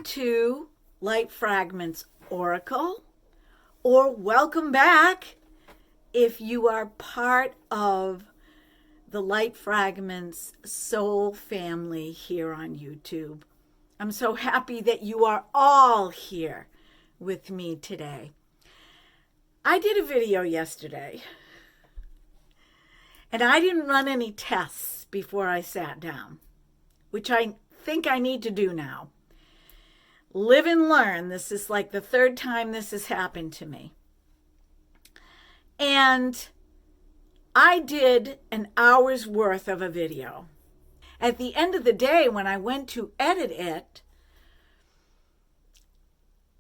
to Light Fragments Oracle, or welcome back if you are part of the Light Fragments Soul family here on YouTube. I'm so happy that you are all here with me today. I did a video yesterday, and I didn't run any tests before I sat down, which I think I need to do now. Live and learn. This is like the third time this has happened to me. And I did an hour's worth of a video. At the end of the day, when I went to edit it,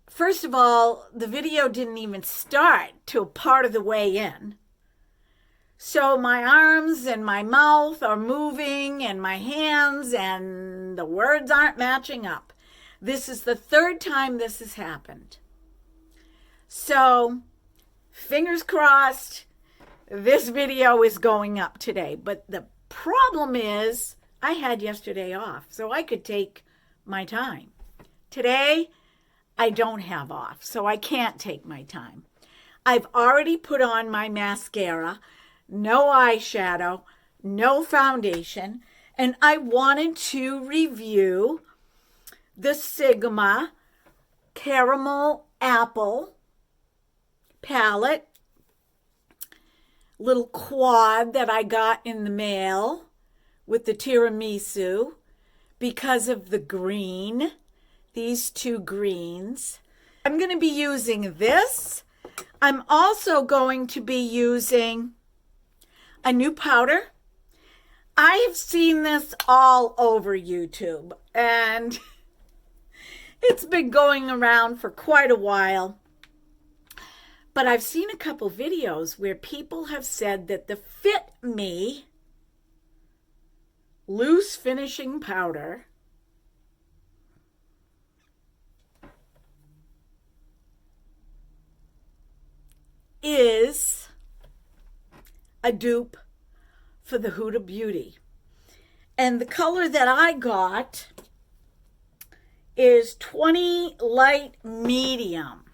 first of all, the video didn't even start till part of the way in. So my arms and my mouth are moving and my hands and the words aren't matching up. This is the third time this has happened. So fingers crossed, this video is going up today. But the problem is I had yesterday off, so I could take my time. Today, I don't have off, so I can't take my time. I've already put on my mascara, no eyeshadow, no foundation, and I wanted to review the Sigma Caramel Apple palette, little quad that I got in the mail with the tiramisu because of the green, these two greens. I'm going to be using this. I'm also going to be using a new powder. I have seen this all over YouTube, and it's been going around for quite a while. But I've seen a couple videos where people have said that the Fit Me loose finishing powder is a dupe for the Huda Beauty. And the color that I got is 20 light medium.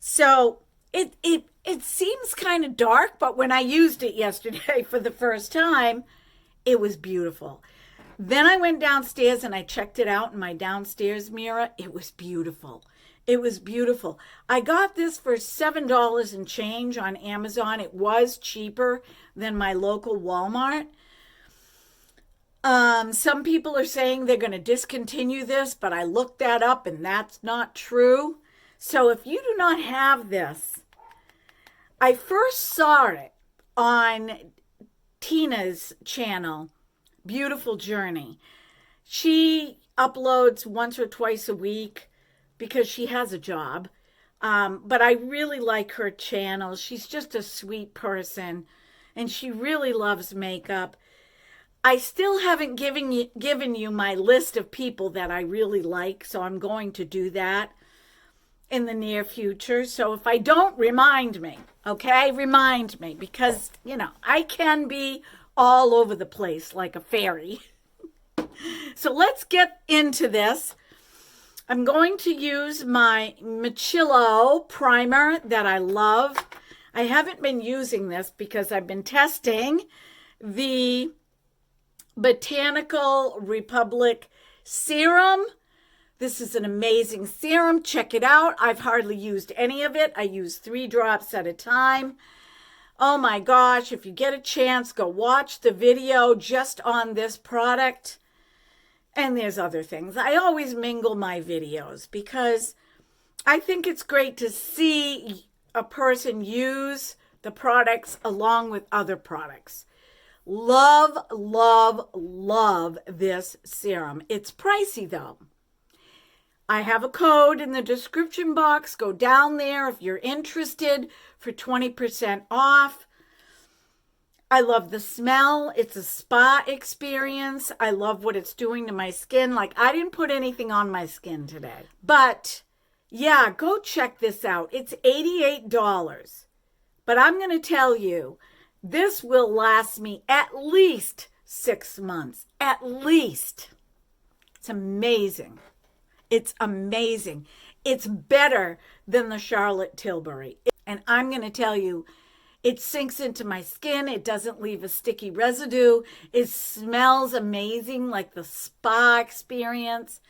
So it seems kind of dark, but when I used it yesterday for the first time, it was beautiful. Then I went downstairs and I checked it out in my downstairs mirror. It was beautiful. It was beautiful. I got this for $7 and change on Amazon. It was cheaper than my local Walmart. Some people are saying they're going to discontinue this, but I looked that up and that's not true. So if you do not have this, I first saw it on Tina's channel, Beautiful Journey. She uploads once or twice a week because she has a job. But I really like her channel. She's just a sweet person, and she really loves makeup. I still haven't given you my list of people that I really like, so I'm going to do that in the near future. So if I don't, remind me, okay? Remind me, because, you know, I can be all over the place like a fairy. So let's get into this. I'm going to use my Miccilo primer that I love. I haven't been using this because I've been testing the Botanical Republic Serum. This is an amazing serum. Check it out. I've hardly used any of it. I use 3 drops at a time. Oh my gosh, if you get a chance, go watch the video just on this product. And there's other things. I always mingle my videos because I think it's great to see a person use the products along with other products. Love, love, love this serum. It's pricey though. I have a code in the description box. Go down there if you're interested for 20% off. I love the smell. It's a spa experience. I love what it's doing to my skin. Like, I didn't put anything on my skin today. But yeah, go check this out. It's $88. But I'm going to tell you, this will last me at least 6 months. At least. It's amazing. It's amazing. It's better than the Charlotte Tilbury. And I'm going to tell you, it sinks into my skin. It doesn't leave a sticky residue. It smells amazing, like the spa experience.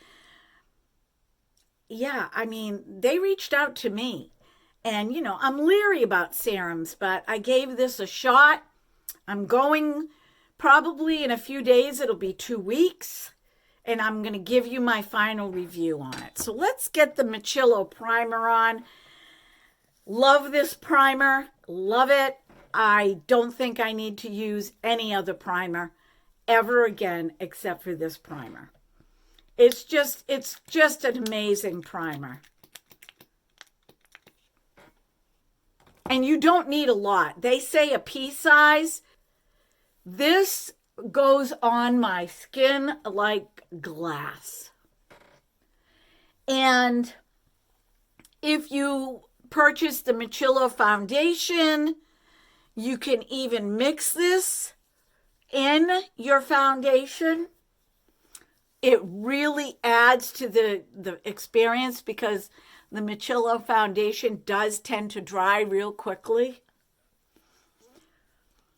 Yeah, I mean, they reached out to me. And, I'm leery about serums, but I gave this a shot. I'm going probably in a few days. It'll be 2 weeks. And I'm going to give you my final review on it. So let's get the Miccilo primer on. Love this primer. Love it. I don't think I need to use any other primer ever again except for this primer. It's just an amazing primer. And you don't need a lot. They say a pea size. This goes on my skin like glass. And if you purchase the Miccilo foundation, you can even mix this in your foundation. It really adds to the experience because the Miccilo foundation does tend to dry real quickly.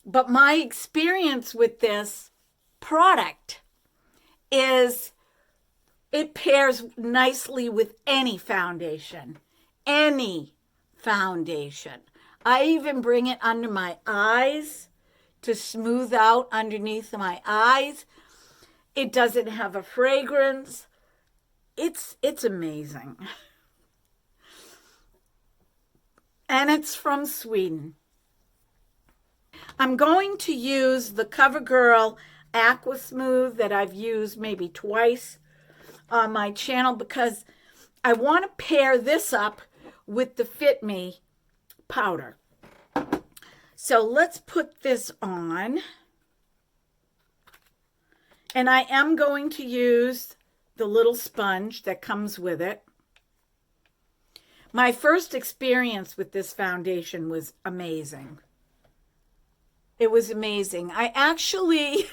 But my experience with this product is it pairs nicely with any foundation. Any foundation. I even bring it under my eyes to smooth out underneath my eyes. It doesn't have a fragrance. It's amazing. And it's from Sweden. I'm going to use the Covergirl Aqua Smooth that I've used maybe twice on my channel because I want to pair this up with the Fit Me powder. So let's put this on. And I am going to use the little sponge that comes with it. My first experience with this foundation was amazing. It was amazing. I actually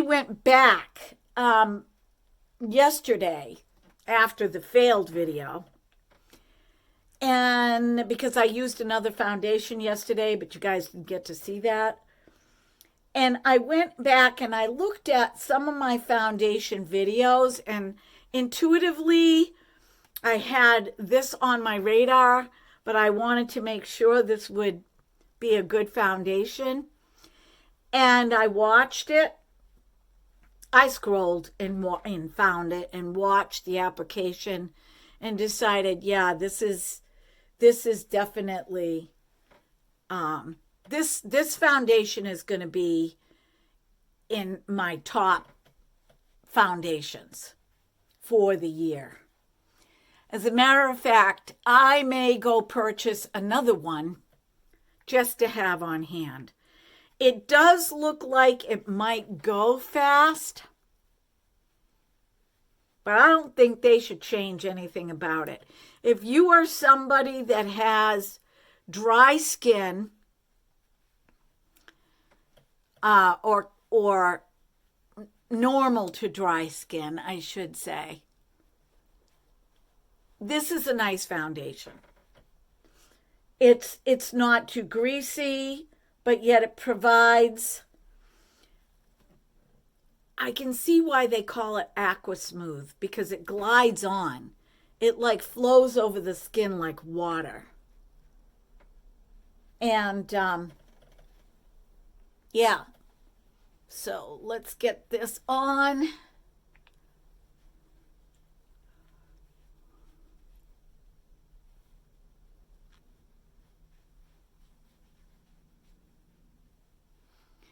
went back yesterday after the failed video. And because I used another foundation yesterday, but you guys didn't get to see that. And I went back and I looked at some of my foundation videos, and intuitively I had this on my radar, but I wanted to make sure this would be a good foundation. And I watched it. I scrolled and found it and watched the application and decided, yeah, this is definitely this foundation is going to be in my top foundations for the year. As a matter of fact, I may go purchase another one just to have on hand. It does look like it might go fast, but I don't think they should change anything about it. If you are somebody that has dry skin, or normal to dry skin, I should say, this is a nice foundation. It's not too greasy, but yet it provides, I can see why they call it Aqua Smooth, because it glides on. It like flows over the skin like water. And yeah, so let's get this on.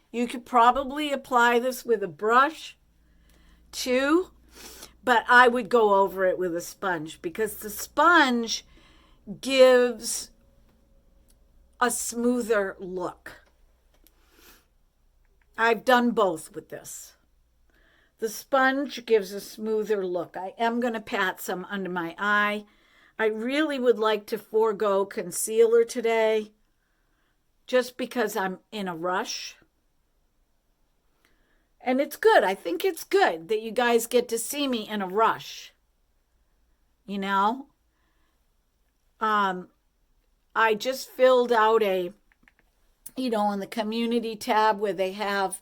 You could probably apply this with a brush too, but I would go over it with a sponge because the sponge gives a smoother look. I've done both with this. The sponge gives a smoother look. I am going to pat some under my eye. I really would like to forego concealer today just because I'm in a rush. And it's good. I think it's good that you guys get to see me in a rush. You know? I just filled out a, in the community tab where they have,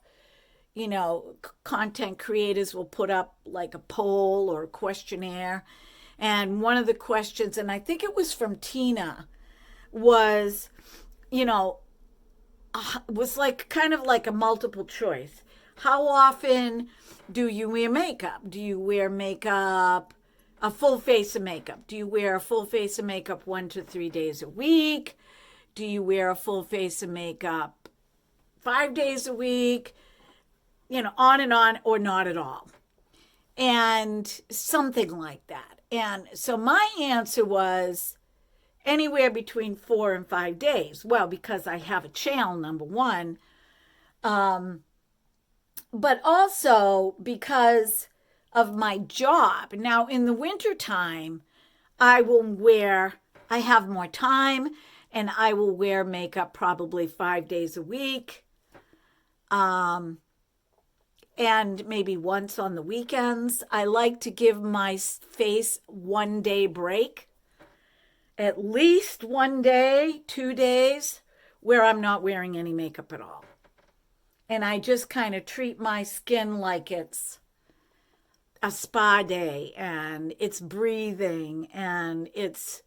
content creators will put up like a poll or a questionnaire. And one of the questions, and I think it was from Tina, was, was like kind of like a multiple choice. How often do you wear makeup? Do you wear makeup, a full face of makeup? Do you wear a full face of makeup 1 to 3 days a week? Do you wear a full face of makeup 5 days a week? On and on, or not at all. And something like that. And so my answer was anywhere between 4 and 5 days. Well, because I have a channel, number one. But also because of my job. Now, in the wintertime, I have more time, and I will wear makeup probably 5 days a week. And maybe once on the weekends. I like to give my face 1 day break. At least 1 day, 2 days, where I'm not wearing any makeup at all. And I just kind of treat my skin like it's a spa day, and it's breathing, and it's,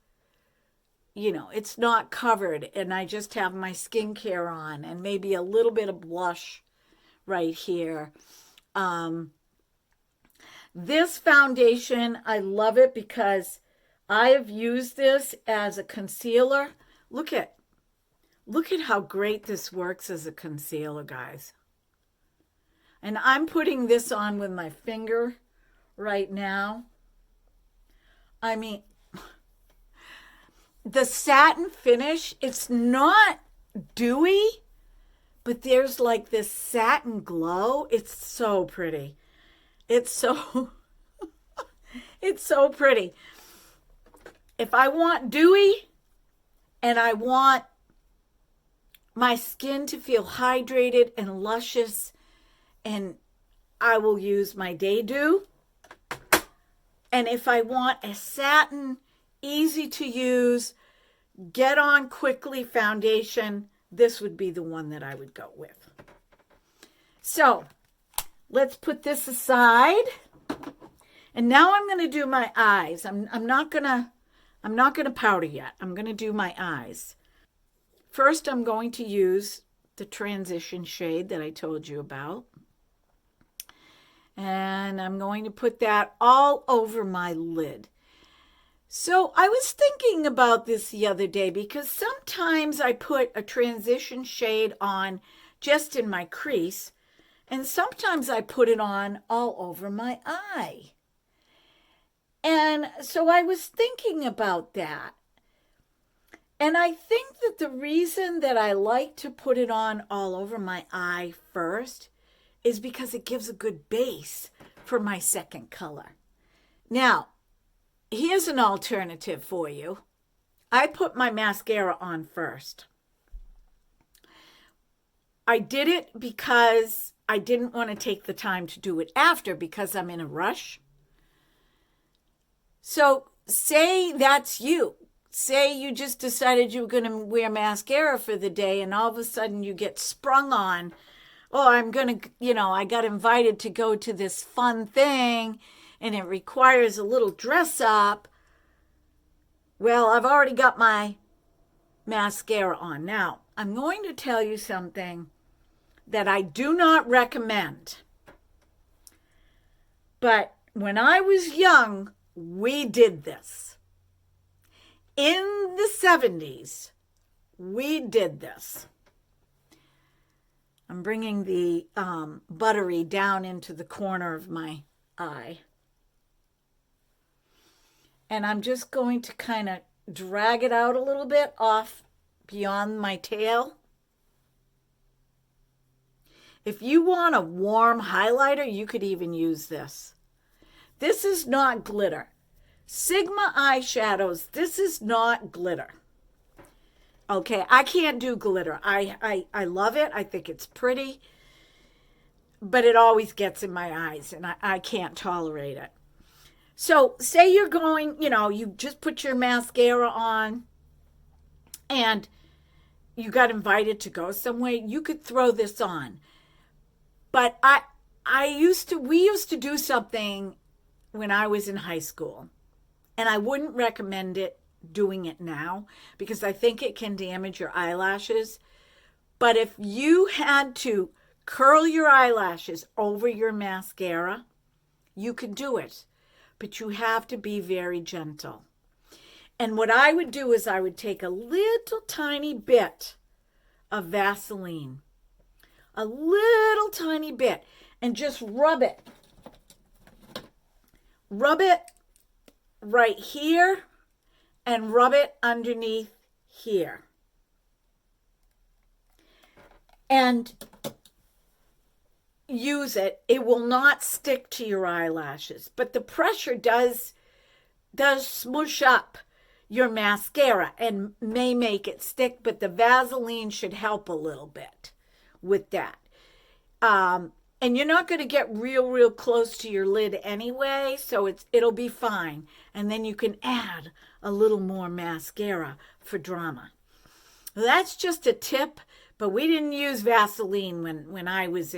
it's not covered, and I just have my skincare on and maybe a little bit of blush right here. This foundation, I love it because I have used this as a concealer. Look at how great this works as a concealer, guys. And I'm putting this on with my finger right now. I mean, the satin finish, it's not dewy, but there's like this satin glow. It's so pretty. It's so pretty. If I want dewy and I want my skin to feel hydrated and luscious, and I will use my Day Dew. And if I want a satin, easy to use, get on quickly foundation, this would be the one that I would go with. So let's put this aside. And now I'm going to do my eyes. I'm not going to powder yet. I'm going to do my eyes. First, I'm going to use the transition shade that I told you about. And I'm going to put that all over my lid. So I was thinking about this the other day because sometimes I put a transition shade on just in my crease, and sometimes I put it on all over my eye. And so I was thinking about that. And I think that the reason that I like to put it on all over my eye first is because it gives a good base for my second color. Now, here's an alternative for you. I put my mascara on first. I did it because I didn't want to take the time to do it after because I'm in a rush. So say that's you. Say you just decided you were going to wear mascara for the day, and all of a sudden you get sprung on, oh, I got invited to go to this fun thing and it requires a little dress up. Well, I've already got my mascara on. Now, I'm going to tell you something that I do not recommend. But when I was young, we did this. In the 70s, we did this. I'm bringing the buttery down into the corner of my eye. And I'm just going to kind of drag it out a little bit off beyond my tail. If you want a warm highlighter, you could even use this. This is not glitter. Sigma eyeshadows, this is not glitter. Okay, I can't do glitter. I love it. I think it's pretty. but it always gets in my eyes, and I can't tolerate it. So say you're going, you just put your mascara on and you got invited to go somewhere, you could throw this on. But we used to do something when I was in high school, and I wouldn't recommend doing it now because I think it can damage your eyelashes. But if you had to curl your eyelashes over your mascara, you could do it, but you have to be very gentle. And what I would do is I would take a little tiny bit of Vaseline, a little tiny bit, and just rub it. Rub it right here and rub it underneath here. And use it. It will not stick to your eyelashes, but the pressure does smoosh up your mascara and may make it stick, but the Vaseline should help a little bit with that. And you're not going to get real close to your lid anyway, so it'll be fine. And then you can add a little more mascara for drama. That's just a tip, but we didn't use Vaseline when I was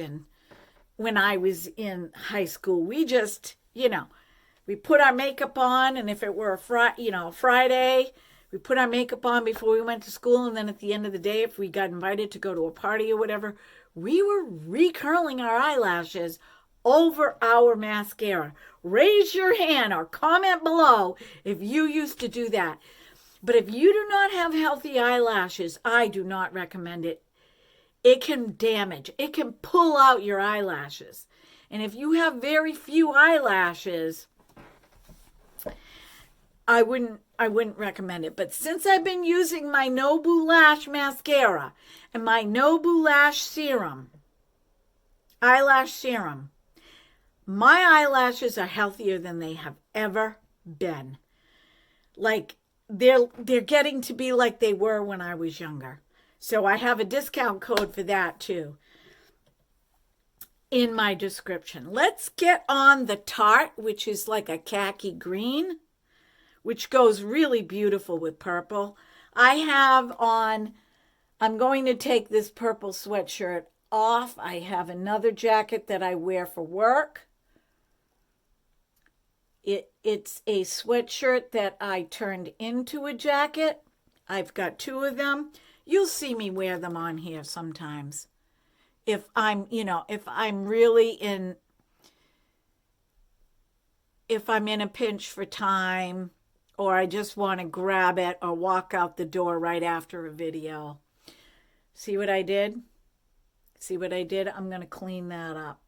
in high school. We just, we put our makeup on, and if it were a Friday, we put our makeup on before we went to school, and then at the end of the day, if we got invited to go to a party or whatever, we were recurling our eyelashes over our mascara. Raise your hand or comment below if you used to do that. But if you do not have healthy eyelashes, I do not recommend it. It can damage. It can pull out your eyelashes. And if you have very few eyelashes, I wouldn't recommend it. But since I've been using my Nobu Lash Mascara and my Nobu Lash Serum, Eyelash Serum, my eyelashes are healthier than they have ever been. Like, they're getting to be like they were when I was younger. So I have a discount code for that too in my description. Let's get on the Tarte, which is like a khaki green, which goes really beautiful with purple. I'm going to take this purple sweatshirt off. I have another jacket that I wear for work. It's a sweatshirt that I turned into a jacket. I've got two of them. You'll see me wear them on here sometimes. If I'm in a pinch for time, or I just want to grab it or walk out the door right after a video. See what I did? See what I did? I'm going to clean that up.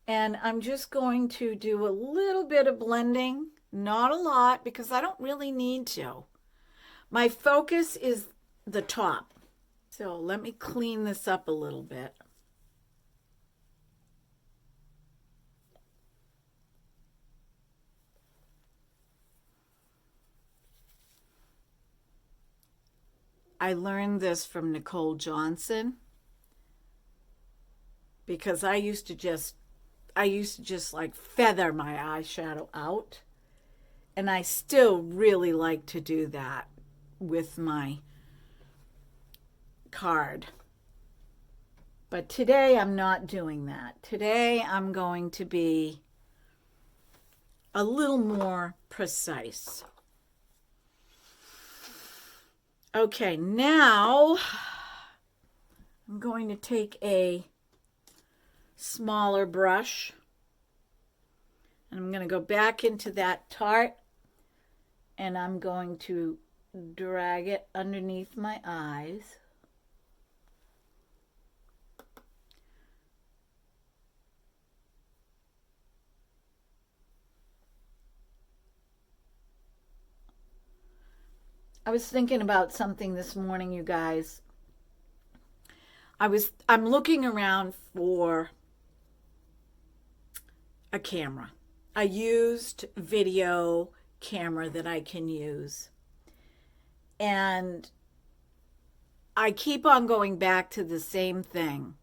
And I'm just going to do a little bit of blending, not a lot, because I don't really need to. My focus is the top. So let me clean this up a little bit. I learned this from Nicole Johnson because I used to just like feather my eyeshadow out, and I still really like to do that with my card. But today I'm not doing that. Today I'm going to be a little more precise. Okay, now I'm going to take a smaller brush and I'm going to go back into that Tarte and I'm going to drag it underneath my eyes. I was thinking about something this morning, you guys. I'm looking around for a camera, a used video camera that I can use. And I keep on going back to the same thing,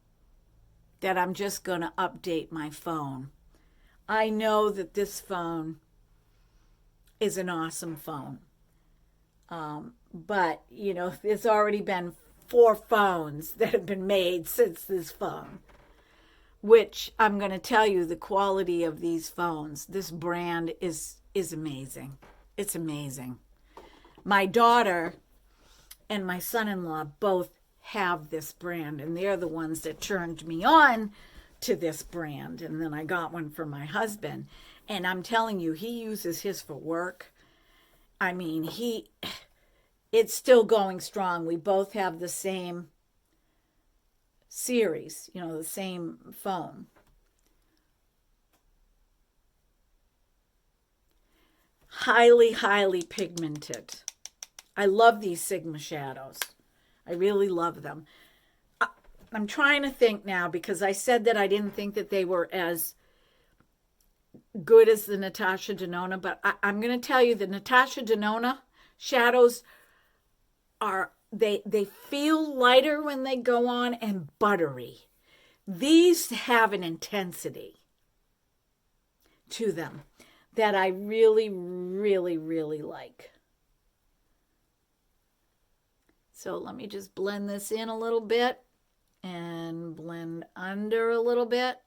that I'm just going to update my phone. I know that this phone is an awesome phone. But, you know, there's already been 4 phones that have been made since this phone, which I'm going to tell you, the quality of these phones, this brand is amazing. It's amazing. My daughter and my son-in-law both have this brand, and they're the ones that turned me on to this brand. And then I got one for my husband, and I'm telling you, he uses his for work. I mean, it's still going strong. We both have the same series, you know, the same phone. Highly, highly pigmented. I love these Sigma shadows. I really love them. I'm trying to think now, because I said that I didn't think that they were as good as the Natasha Denona, but I'm going to tell you, the Natasha Denona shadows they feel lighter when they go on and buttery. These have an intensity to them that I really, really, really like. So let me just blend this in a little bit and blend under a little bit.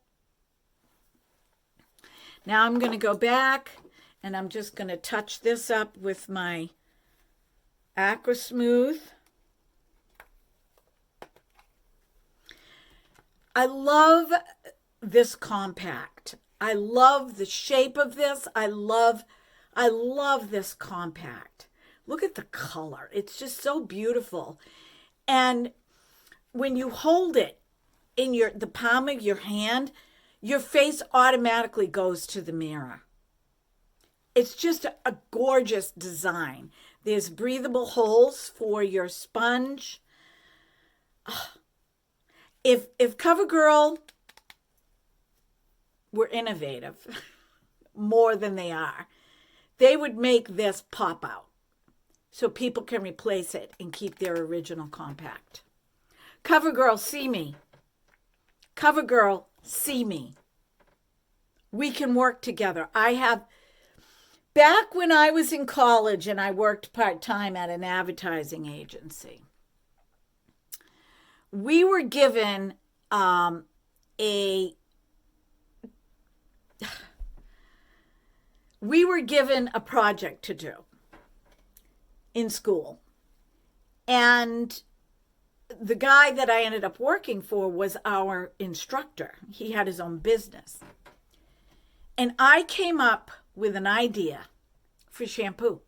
Now I'm going to go back and I'm just going to touch this up with my Aqua Smooth. I love this compact. I love the shape of this. I love this compact. Look at the color. It's just so beautiful. And when you hold it in the palm of your hand, your face automatically goes to the mirror. It's just a gorgeous design. There's breathable holes for your sponge. If Covergirl were innovative more than they are, they would make this pop out so people can replace it and keep their original compact. Covergirl, see me. Covergirl, see me. We can work together. Back when I was in college and I worked part-time at an advertising agency, we were given a project to do in school. And the guy that I ended up working for was our instructor. He had his own business. And I came up with an idea for shampoo.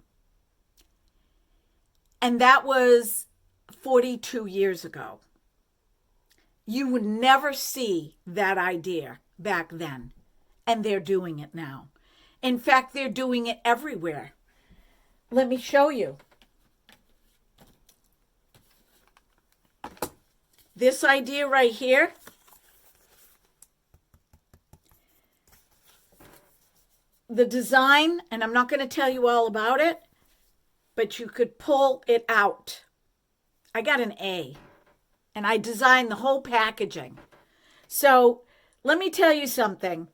And that was 42 years ago. You would never see that idea back then. And they're doing it now. In fact, they're doing it everywhere. Let me show you. This idea right here. The design, and I'm not going to tell you all about it, but you could pull it out. I got an A, and I designed the whole packaging. So let me tell you something.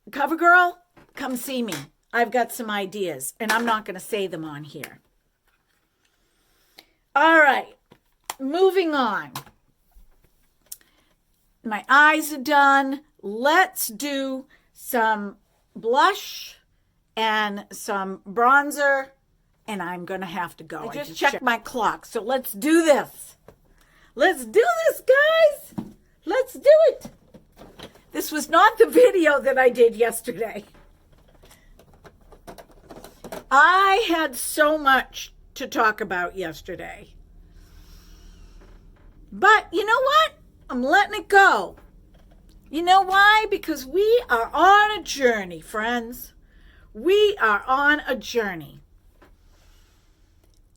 Covergirl, come see me. I've got some ideas, and I'm not going to say them on here. All right, moving on. My eyes are done. Let's do some blush and some bronzer, and I'm going to have to go. I just checked my clock, so let's do this. Let's do this, guys. Let's do it. This was not the video that I did yesterday. I had so much to talk about yesterday. But you know what? I'm letting it go. You know why? Because we are on a journey, friends. We are on a journey.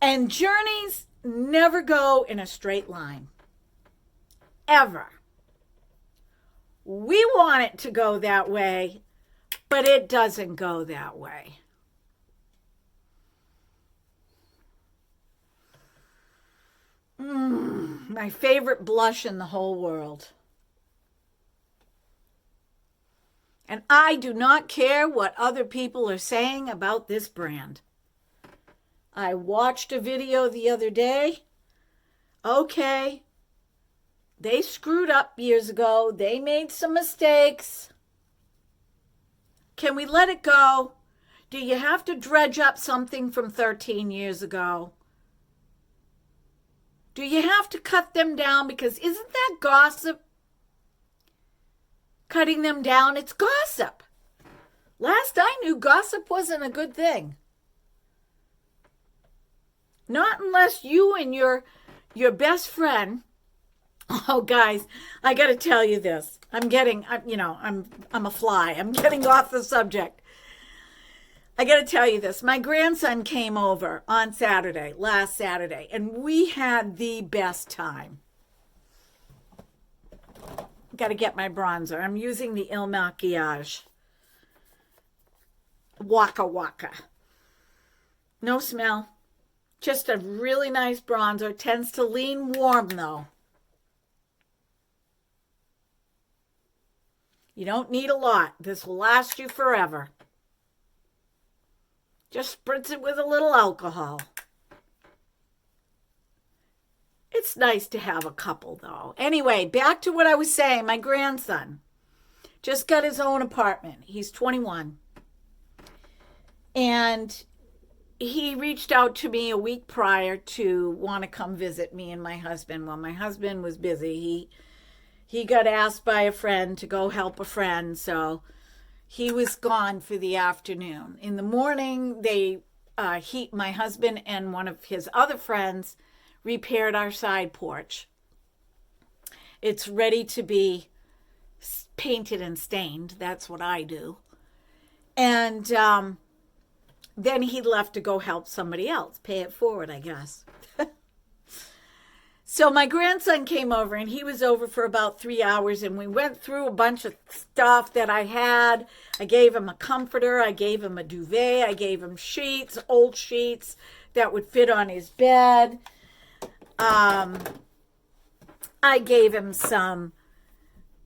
And journeys never go in a straight line. Ever. We want it to go that way, but it doesn't go that way. My favorite blush in the whole world. And I do not care what other people are saying about this brand. I watched a video the other day. Okay, they screwed up years ago. They made some mistakes. Can we let it go? Do you have to dredge up something from 13 years ago? Do you have to cut them down? Because isn't that gossip? Cutting them down, it's gossip. Last I knew, gossip wasn't a good thing. Not unless you and your best friend. Oh, guys, I got to tell you this. I'm a fly. I'm getting off the subject. I got to tell you this. My grandson came over on last Saturday, and we had the best time. Got to get my bronzer. I'm using the Makiage. Waka. No smell. Just a really nice bronzer. Tends to lean warm, though. You don't need a lot. This will last you forever. Just spritz it with a little alcohol. It's nice to have a couple, though. Anyway, back to what I was saying. My grandson just got his own apartment. He's 21. And he reached out to me a week prior to want to come visit me and my husband. Well, my husband was busy. He got asked by a friend to go help a friend, so he was gone for the afternoon. In the morning, my husband and one of his other friends repaired our side porch. It's ready to be painted and stained. That's what I do. And then he left to go help somebody else. Pay it forward, I guess. So my grandson came over, and he was over for about 3 hours, and we went through a bunch of stuff that I had. I gave him a comforter. I gave him a duvet. I gave him sheets, old sheets that would fit on his bed. I gave him some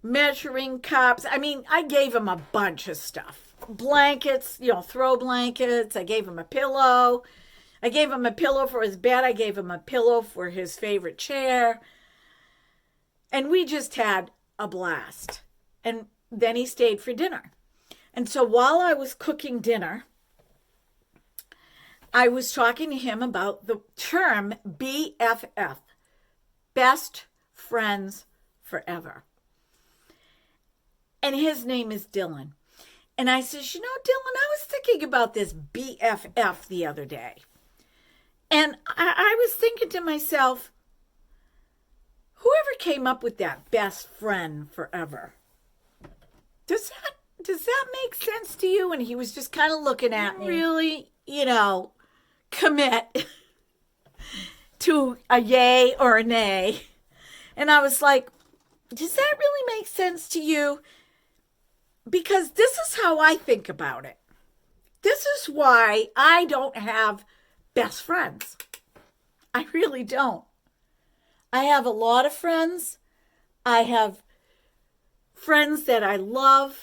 measuring cups. I gave him a bunch of stuff. Blankets, throw blankets. I gave him a pillow. I gave him a pillow for his bed. I gave him a pillow for his favorite chair. And we just had a blast. And then he stayed for dinner. And so while I was cooking dinner, I was talking to him about the term BFF, Best Friends Forever. And his name is Dylan. And I said, Dylan, I was thinking about this BFF the other day. And I was thinking to myself, whoever came up with that best friend forever, does that make sense to you? And he was just kind of looking at me. Really, commit to a yay or a nay. And I was like, does that really make sense to you? Because this is how I think about it. This is why I don't have best friends. I really don't. I have a lot of friends. I have friends that I love,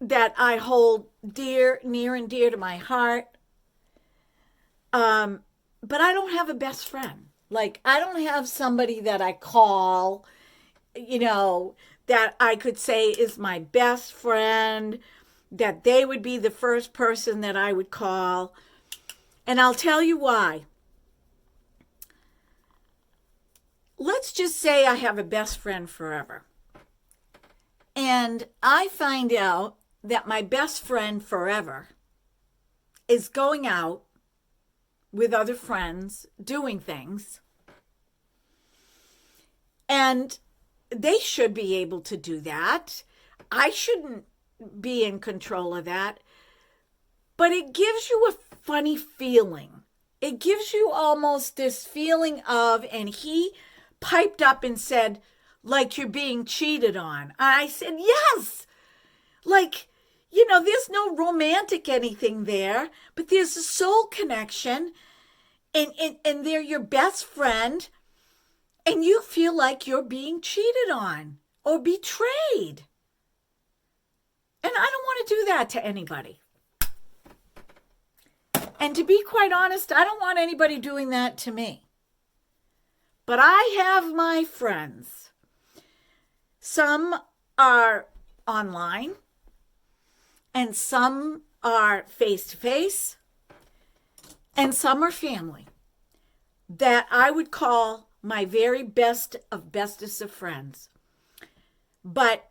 that I hold near and dear to my heart. But I don't have a best friend. Like, I don't have somebody that I call, that I could say is my best friend, that they would be the first person that I would call. And I'll tell you why. Let's just say I have a best friend forever. And I find out that my best friend forever is going out with other friends, doing things. And they should be able to do that. I shouldn't be in control of that. But it gives you a funny feeling. It gives you almost this feeling of, and he piped up and said, like you're being cheated on. I said, yes. Like, there's no romantic anything there, but there's a soul connection. and they're your best friend, and you feel like you're being cheated on or betrayed. And I don't want to do that to anybody. And to be quite honest, I don't want anybody doing that to me. But I have my friends. Some are online, and some are face-to-face, and some are family that I would call my very best of bestest of friends. But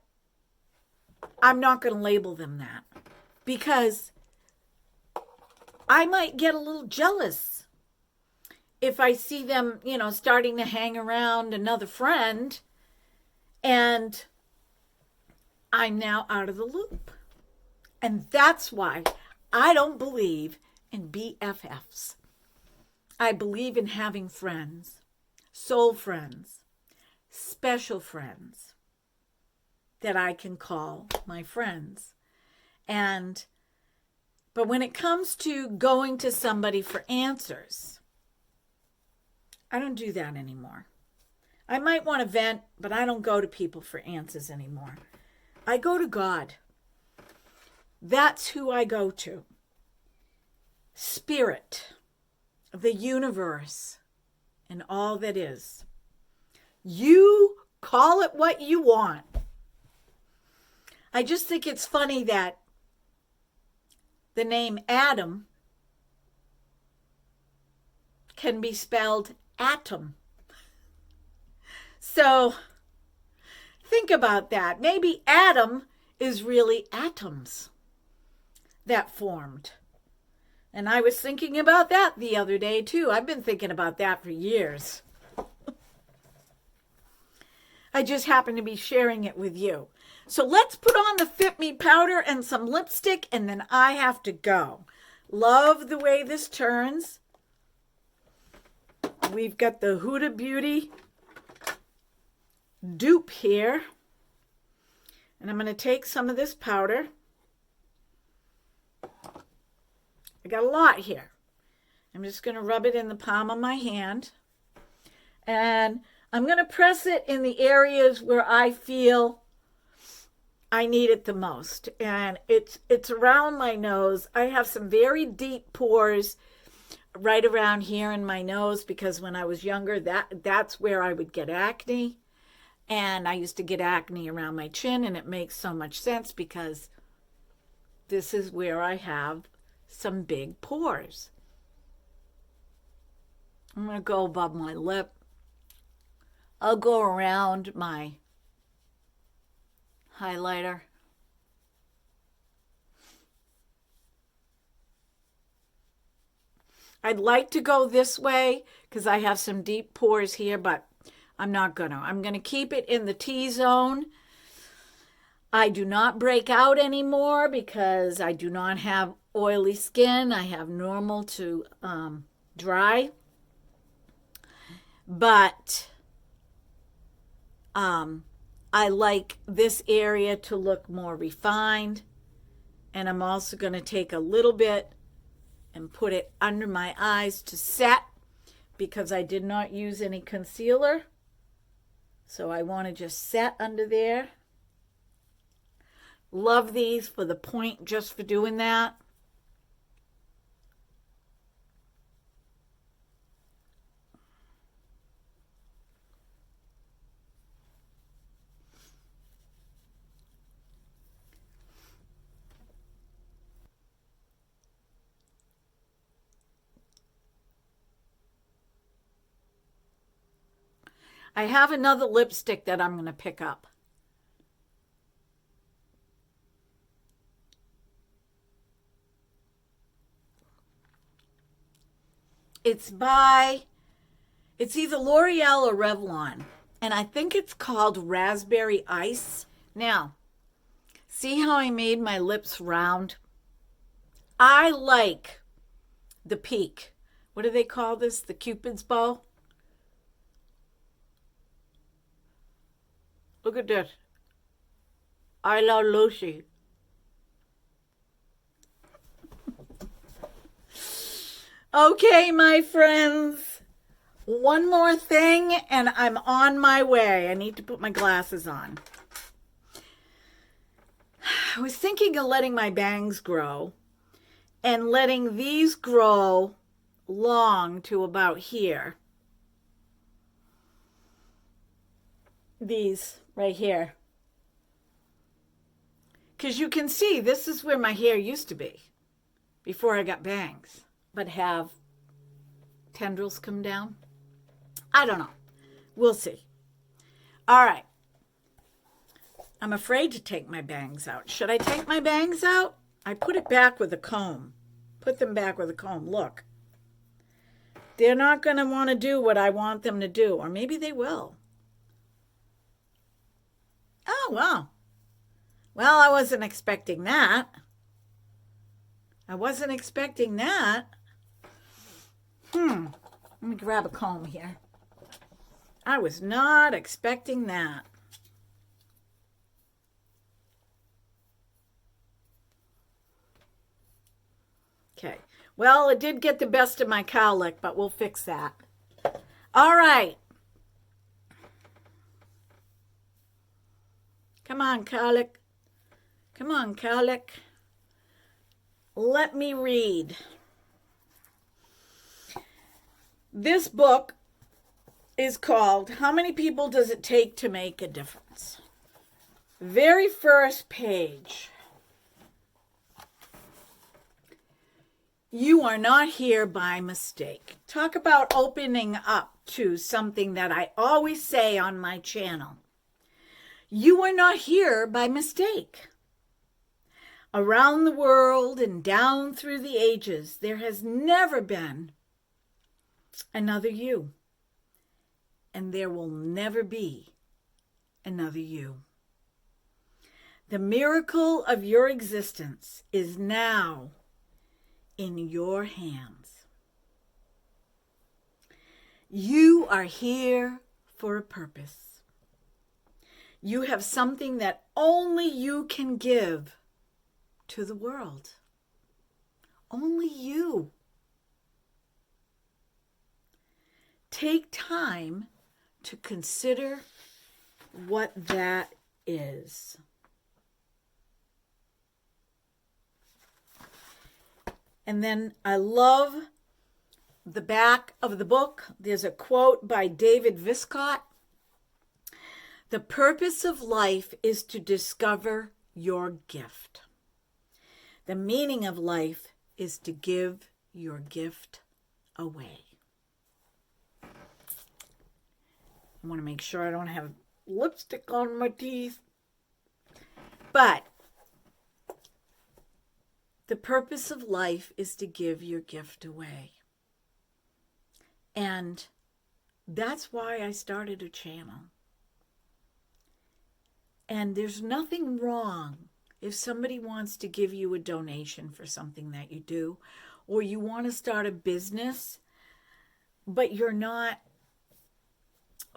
I'm not going to label them that, because I might get a little jealous if I see them, starting to hang around another friend, and I'm now out of the loop. And that's why I don't believe in BFFs. I believe in having friends, soul friends, special friends that I can call my friends. But when it comes to going to somebody for answers, I don't do that anymore. I might want to vent, but I don't go to people for answers anymore. I go to God. That's who I go to. Spirit, the universe, and all that is. You call it what you want. I just think it's funny that the name Adam can be spelled atom. So think about that. Maybe Adam is really atoms that formed. And I was thinking about that the other day too. I've been thinking about that for years. I just happen to be sharing it with you. So let's put on the Fit Me powder and some lipstick, and then I have to go. Love the way this turns. We've got the Huda Beauty dupe here. And I'm going to take some of this powder. I got a lot here. I'm just going to rub it in the palm of my hand. And I'm going to press it in the areas where I feel I need it the most. And it's around my nose. I have some very deep pores right around here in my nose, because when I was younger, that's where I would get acne. And I used to get acne around my chin, and it makes so much sense because this is where I have some big pores. I'm going to go above my lip. I'll go around my highlighter. I'd like to go this way because I have some deep pores here, but I'm not gonna. I'm gonna keep it in the T-zone. I do not break out anymore because I do not have oily skin. I have normal to dry. But I like this area to look more refined. And I'm also going to take a little bit and put it under my eyes to set, because I did not use any concealer. So I want to just set under there. Love these for the point, just for doing that. I have another lipstick that I'm going to pick up. It's either L'Oreal or Revlon, and I think it's called Raspberry Ice. Now, see how I made my lips round? I like the peak. What do they call this? The Cupid's bow? Look at this. I love Lucy. Okay, my friends. One more thing and I'm on my way. I need to put my glasses on. I was thinking of letting my bangs grow and letting these grow long to about here. These right here. Because you can see this is where my hair used to be before I got bangs. But have tendrils come down? I don't know. We'll see. All right. I'm afraid to take my bangs out. Should I take my bangs out? I put it back with a comb. Put them back with a comb. Look. They're not going to want to do what I want them to do. Or maybe they will. Oh, well. Well, I wasn't expecting that. I wasn't expecting that. Let me grab a comb here. I was not expecting that. Okay. Well, it did get the best of my cowlick, but we'll fix that. All right. Come on, cowlick. Come on, cowlick. Let me read. This book is called How Many People Does It Take to Make a Difference? Very first page. You are not here by mistake. Talk about opening up to something that I always say on my channel. You are not here by mistake. Around the world and down through the ages, there has never been another you. And there will never be another you. The miracle of your existence is now in your hands. You are here for a purpose. You have something that only you can give to the world. Only you. Take time to consider what that is. And then I love the back of the book. There's a quote by David Viscott. The purpose of life is to discover your gift. The meaning of life is to give your gift away. I want to make sure I don't have lipstick on my teeth. But the purpose of life is to give your gift away. And that's why I started a channel. And there's nothing wrong if somebody wants to give you a donation for something that you do, or you want to start a business, but you're not,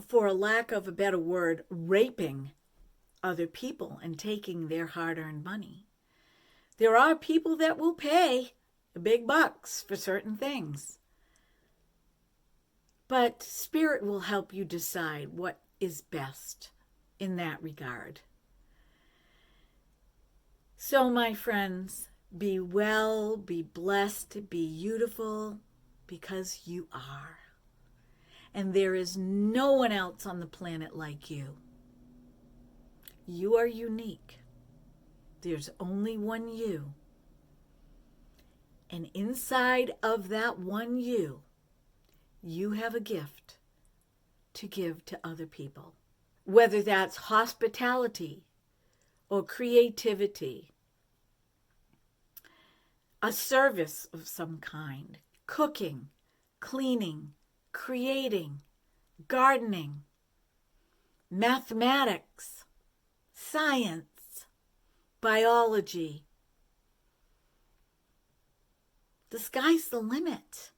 for a lack of a better word, raping other people and taking their hard-earned money. There are people that will pay the big bucks for certain things. But Spirit will help you decide what is best in that regard. So, my friends, be well, be blessed, be beautiful, because you are. And there is no one else on the planet like you. You are unique. There's only one you. And inside of that one you, you have a gift to give to other people. Whether that's hospitality or creativity, a service of some kind, cooking, cleaning, creating, gardening, mathematics, science, biology. The sky's the limit.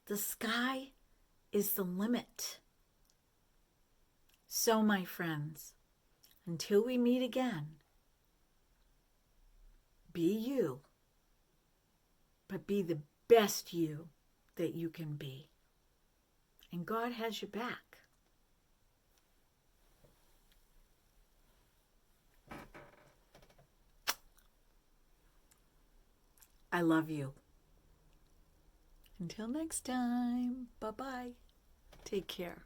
The sky is the limit. So, my friends, until we meet again, be you, but be the best you that you can be. And God has your back. I love you. Until next time, bye-bye. Take care.